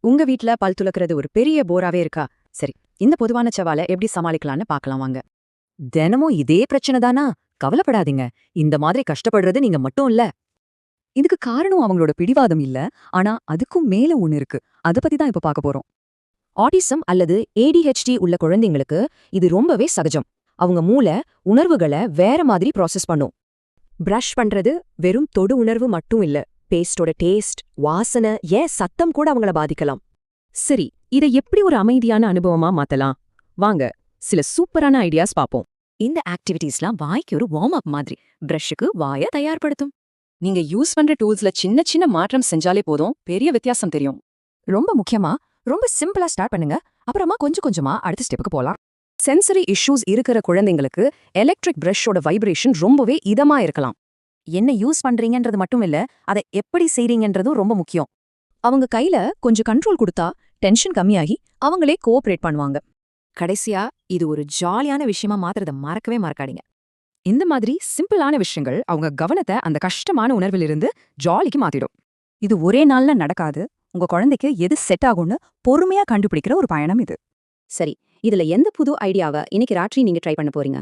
உங்க வீட்ல பல் துலக்கிறது ஒரு பெரிய போராவே இருக்கா? சரி, இந்த பொதுவான சவாலை எப்படி சமாளிக்கலாம்னு பார்க்கலாம் வாங்க. தினமும் இதே பிரச்சனை தானா? கவலைப்படாதீங்க. இந்த மாதிரி கஷ்டப்படுறது நீங்க மட்டும் இல்ல. இதுக்கு காரணம் அவங்களோட பிடிவாதம் இல்ல, ஆனா அதுக்கும் மேல ஒண்ணு இருக்கு. அத பத்தி தான் இப்ப பார்க்க போறோம். ஆட்டிசம் அல்லது ADHD உள்ள குழந்தைங்களுக்கு இது ரொம்பவே சகஜம். அவங்க மூளை உணர்வுகள வேற மாதிரி ப்ராசஸ் பண்ணும். பிரஷ் பண்றது வெறும் தொடு உணர்வு மட்டும் இல்ல. பேஸ்டோட டேஸ்ட், வாசனை, ஏன் சத்தம் கூட அவங்கள பாதிக்கலாம். சரி, இதை எப்படி ஒரு அமைதியான அனுபவமா மாத்தலாம்? வாங்க, சில சூப்பரான ஐடியாஸ் பாப்போம். இந்த ஆக்டிவிட்டீஸ்லாம் வாய்க்கு ஒரு வார்ம் அப் மாதிரி. பிரஷ்ஷுக்கு வாய தயார்படுத்தும். நீங்க யூஸ் பண்ற டூல்ஸ்ல சின்ன சின்ன மாற்றம் செஞ்சாலே போதும், பெரிய வித்தியாசம் தெரியும். ரொம்ப முக்கியமா, ரொம்ப சிம்பிளா ஸ்டார்ட் பண்ணுங்க. அப்புறமா கொஞ்சம் கொஞ்சமா அடுத்த ஸ்டெப்புக்கு போலாம். சென்சரி இஷ்யூஸ் இருக்கிற குழந்தைங்களுக்கு எலக்ட்ரிக் பிரஷோட வைப்ரேஷன் ரொம்பவே இதமா இருக்கலாம். என்ன யூஸ் பண்றீங்கன்றது மட்டும் இல்ல, அதை எப்படி செய்றீங்கன்றதும் ரொம்ப முக்கியம். அவங்க கையில கொஞ்சம் கண்ட்ரோல் கொடுத்தா டென்ஷன் கம்மியாகி அவங்களே கோஆபரேட் பண்ணுவாங்க. கடைசியா, இது ஒரு ஜாலியான விஷயமா மாத்துறத மறக்கவே மறக்காதீங்க. இந்த மாதிரி சிம்பிளான விஷயங்கள் அவங்க கவனத்தை அந்த கஷ்டமான உணர்விலிருந்து ஜாலிக்கு மாத்திடும். இது ஒரே நாள்ல நடக்காது. உங்க குழந்தைக்கு எது செட் ஆகும்னு பொறுமையா கண்டுபிடிக்கிற ஒரு பயணம் இது. சரி, இதுல எந்த புது ஐடியாவை இன்னைக்கு ராத்திரி நீங்க ட்ரை பண்ண போறீங்க?